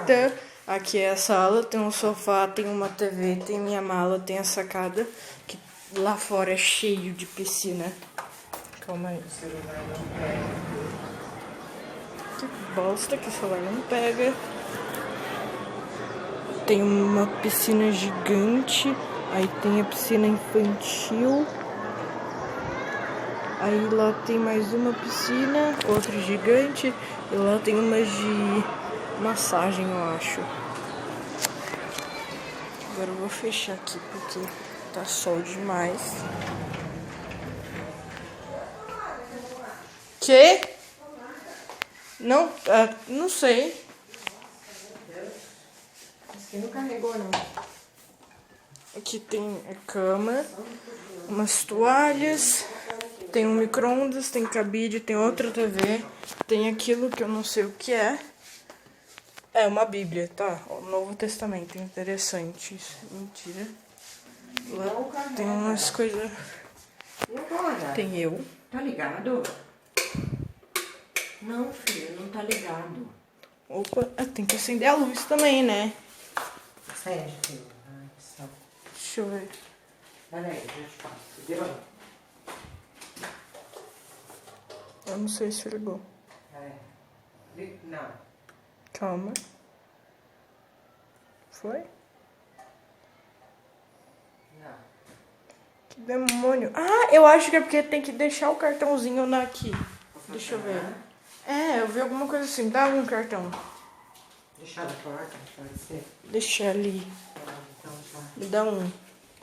quarto. Aqui é a sala, tem um sofá, tem uma TV, tem minha mala, tem a sacada. Que lá fora é cheio de piscina. Calma aí. Que bosta que o celular não pega. Tem uma piscina gigante. Aí tem a piscina infantil. Aí lá tem mais uma piscina, outra gigante. E lá tem uma de massagem, eu acho. Agora eu vou fechar aqui porque tá sol demais. Que? Não, não sei. Esse aqui não carregou, não. Aqui tem a cama, umas toalhas, tem um micro-ondas, tem cabide, tem outra TV, tem aquilo que eu não sei o que é. É uma Bíblia, tá? O Novo Testamento, interessante. Isso. Mentira. Lá tem umas coisas. E agora? Tem eu. Tá ligado? Não, filho, não tá ligado. Opa, tem que acender a luz também, né? Acende, filho. Ai, que saco. Deixa eu ver. Pera aí, deixa eu te falar. Entendeu? Eu não sei se ligou. Não. Calma. Foi? Não. Que demônio. Ah, eu acho que é porque tem que deixar o cartãozinho aqui. Deixa eu ver. É, eu vi alguma coisa assim. Dá um cartão. Deixar na porta, pode ser? Deixa ali. Então tá. Me dá um.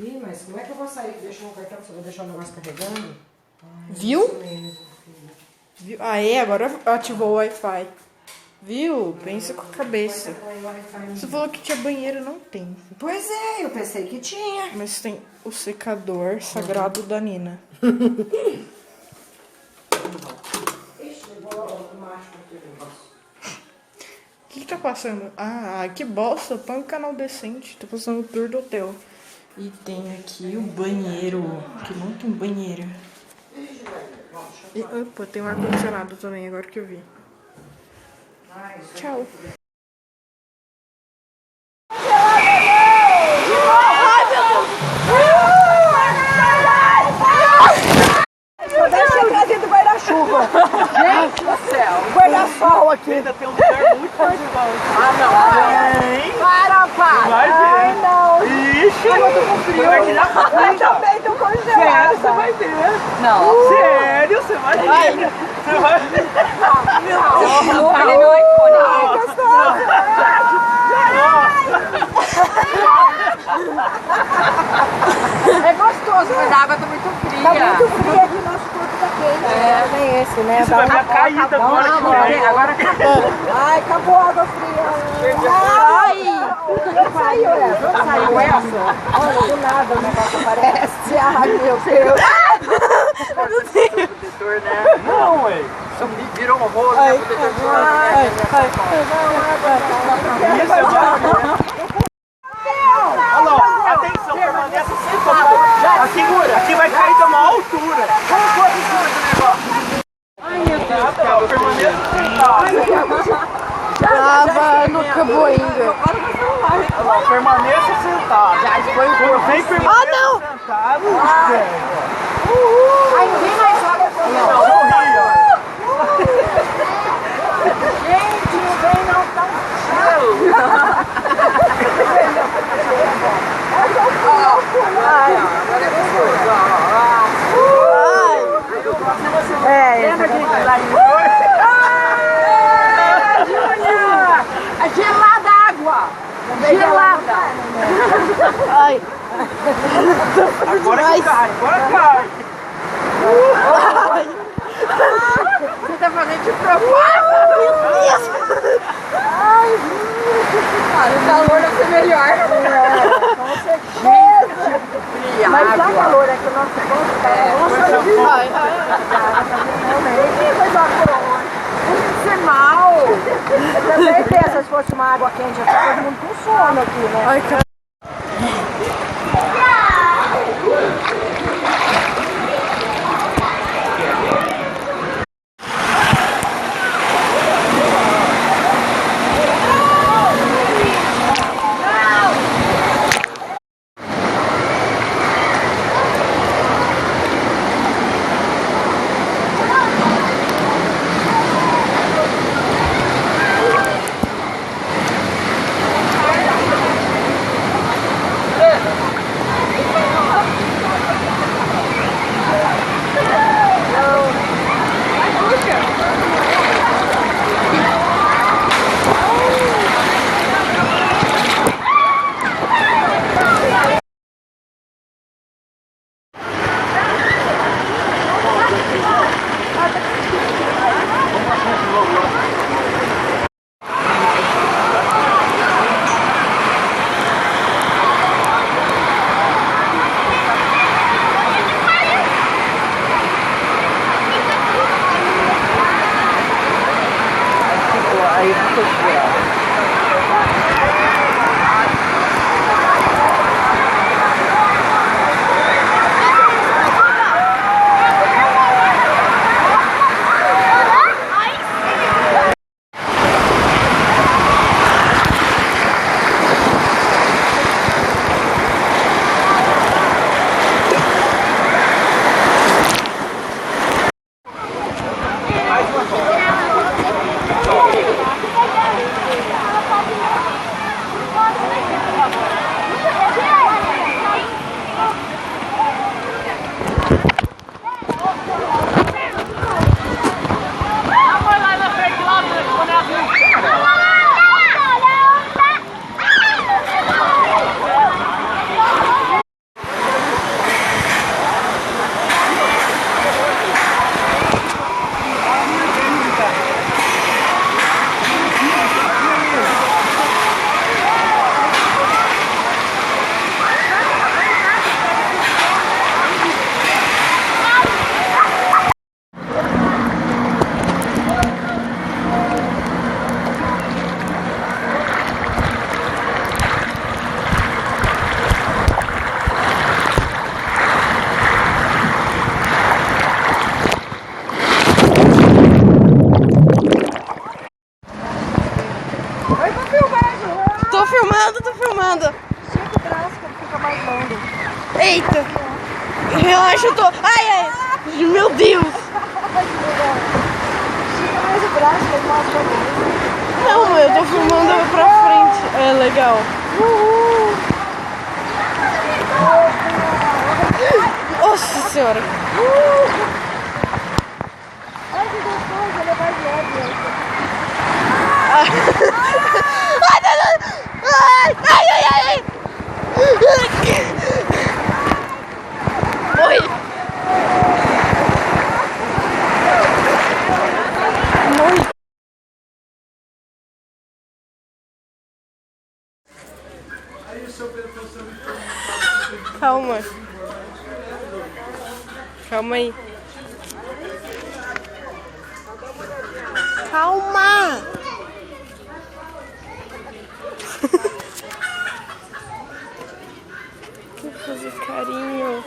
Ih, mas como é que eu vou sair? Deixa um cartão, você vai deixar o negócio carregando? Ai, Viu? isso mesmo, filho. Viu? Aê, agora ativou o Wi-Fi. Viu? Pensa com a cabeça. Você falou que tinha banheiro, não tem. Pois é, eu pensei que tinha. Mas tem o secador sagrado da Nina. Ixi, eu vou arrumar aquele negócio. O que tá passando? Ah, que bosta. Põe um canal decente. Tá passando o tour do hotel. E tem aqui o banheiro. Que não tem banheiro. E, opa, tem um ar-condicionado também, agora que eu vi. Tchau. Deixa eu trazer do guarda-chuva. Gente do céu. Guarda-sol aqui. Ainda tem um lugar muito mais legal. Ah, não. Para, pá. Vai ver. Ai, não. Ixi, eu tô com frio. Eu também tô congelada. Sério, você vai ver. Não. Sério, você vai ver. Você vai ver. Olha meu iPhone. Ai, gostoso. É gostoso, mas a água tá muito fria. Tá muito fria aqui, nosso corpo tá quente. É, nem esse, né? Isso vai ver a caída agora. Agora acabou. Ai, acabou a água fria. Ai! Saiu essa. Saiu essa. Olha, do nada o negócio aparece. Ai, meu Deus. Protetor, né? Não, ué. Só virou um rolo, né? Protetor. Isso é maravilhoso. Olha lá, atenção, permanece sentado. Segura, aqui vai cair de uma altura. Como foi em cima do negócio? Ai, meu Deus. Permaneça sentado. Tava no caboinho. Olha lá, permaneça sentado. Vem permaneça sentado. Ai, não vem mais água. Não, não ri, ó. Gente, não vem não, tá lembra de lá em Júlia! Gelada a água! Gelada! Ai! Agora que cai, agora cai. Você tá fazendo de propósito? Ai! O calor deve ser melhor. Com certeza! Mas dá calor, é que o nosso corpo tá... Ai, Isso é mal! Eu tenho certeza, se fosse uma água quente, ia ficar todo mundo com sono aqui, né? Ai, cara. Eu tô filmando. Tô filmando, tô filmando. Estica o braço que fica mais longo. Eita. Relaxa, eu tô... Ai, ai. Meu Deus. Estica mais o braço que ele mostra mais. Não, eu tô filmando pra frente. É legal. Nossa senhora. Ai, que gostoso, ele é mais leve. Ai, ai, ai, ai. Morri. Morri. Calma. Calma aí. Calma. Quer fazer carinho.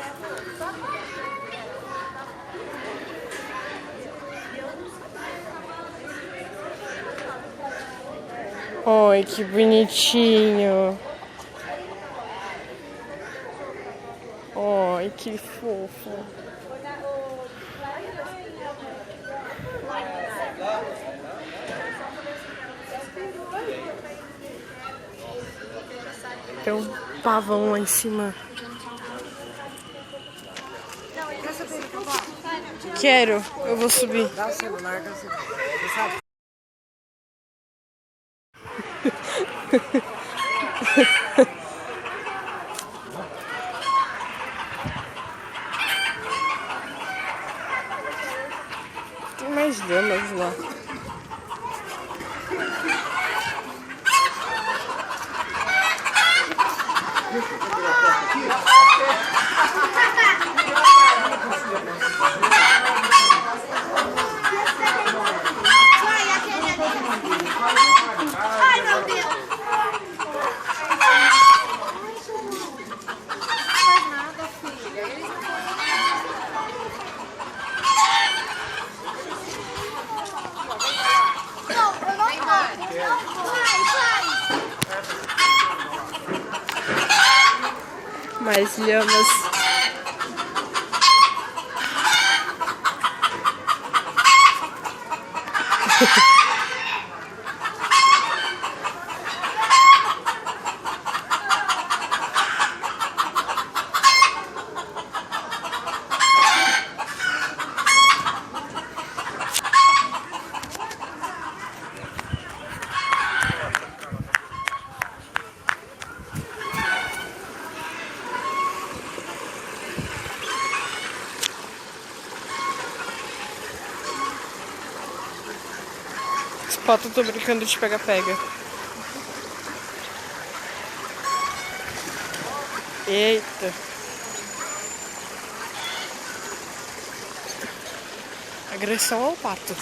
Ai, que bonitinho. Ai, que fofo. Tem um pavão lá em cima. Quero, eu vou subir. Dá o celular, dá o celular. Você sabe? Tem mais damas lá. Ai, meu Deus. Mais lhamas. Esse pato eu tô brincando de pega-pega. Eita. Agressão ao pato.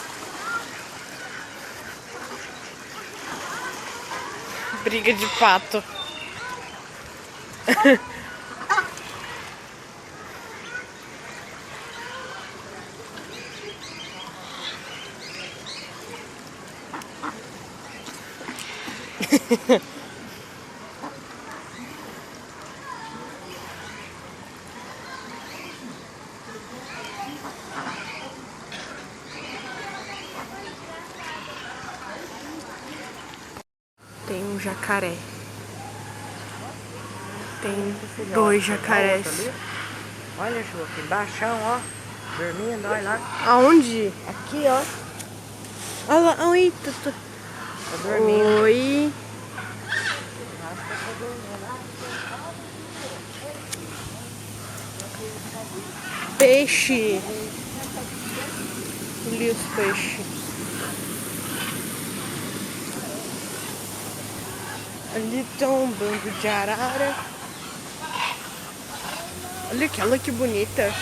Briga de pato. Tem um jacaré. Tem dois jacarés. Olha, Chu, aqui embaixo, ó. Dormindo, olha lá. Aonde? Aqui, ó. Olha lá, oi. Tá dormindo. Oi. Peixe. Ali os peixes. Ali tem um bando de arara. Olha aquela que bonita.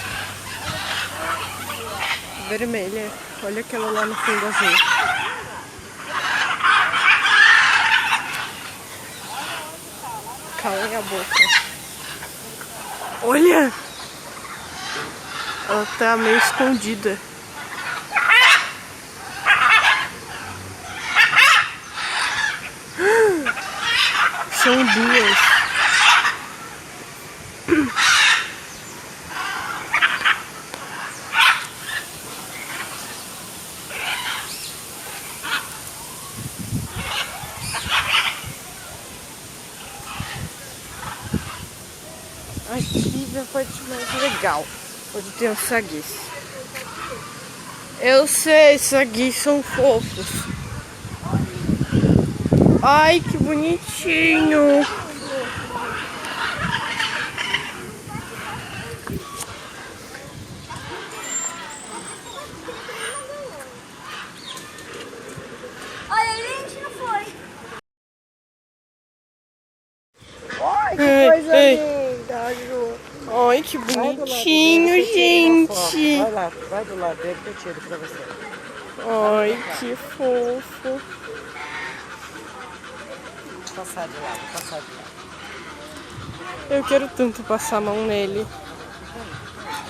Vermelha. Olha aquela lá no fundo azul. Calem a boca. Olha! Ela tá meio escondida. são duas. Aqui já pode mais legal. Onde tem os saguis. Eu sei, saguis são fofos. Ai, que bonitinho. Olha, a gente não foi. Ai, que coisa Ei. linda, Ju. Ai, que bonitinho, gente. Vai lá, vai do lado dele que eu tiro pra você. Ai, que fofo. Vou passar de lado, vou passar de lado. Eu quero tanto passar a mão nele.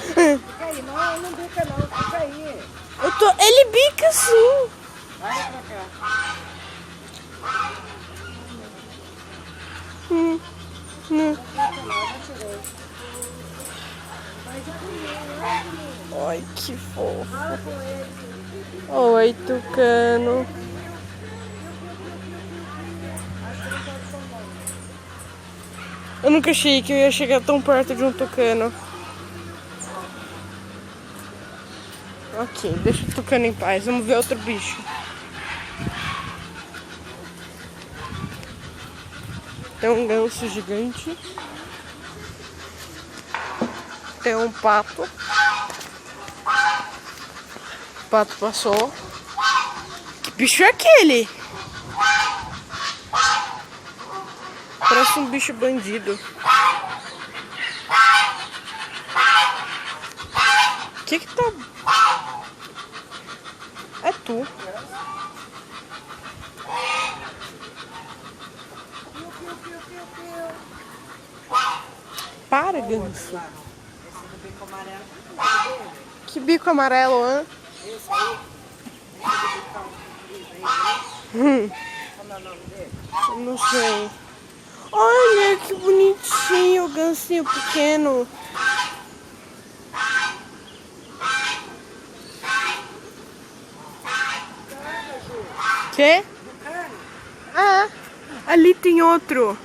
Fica aí, não bica não, fica aí. Ele bica sim. Vai pra cá. Ai, que fofo. Oi, tucano. Eu nunca achei que eu ia chegar tão perto de um tucano. Ok, deixa o tucano em paz. Vamos ver outro bicho. Tem um ganso gigante. Tem um pato. O pato passou. Que bicho é aquele? Parece um bicho bandido. Que tá... É tu. Para, ganso. Esse do bico amarelo. Que bico amarelo, hein? Esse aí. Como é o nome dele? Não sei. Olha que bonitinho o gansinho pequeno. Quê? Ah, ali tem outro.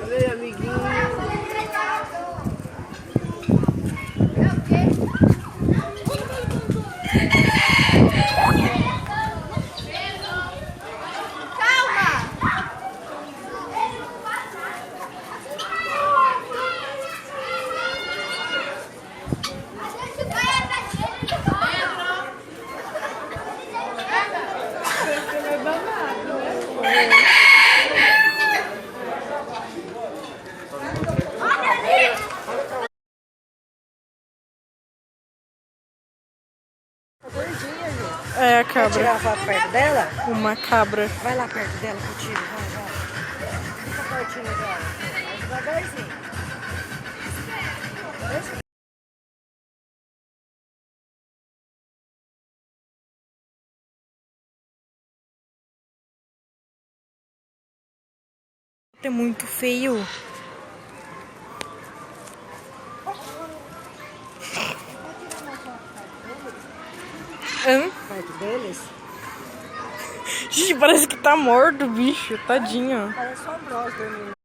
Olha aí, amiguinho. É a Quer cabra. tirar a foto perto dela? Uma cabra. Vai lá perto dela que eu tiro. Vai. Fica pertinho dela. Vai devagarzinho. É muito feio. Perto deles? Gente, parece que tá morto o bicho, tadinho. Parece só nós dormindo.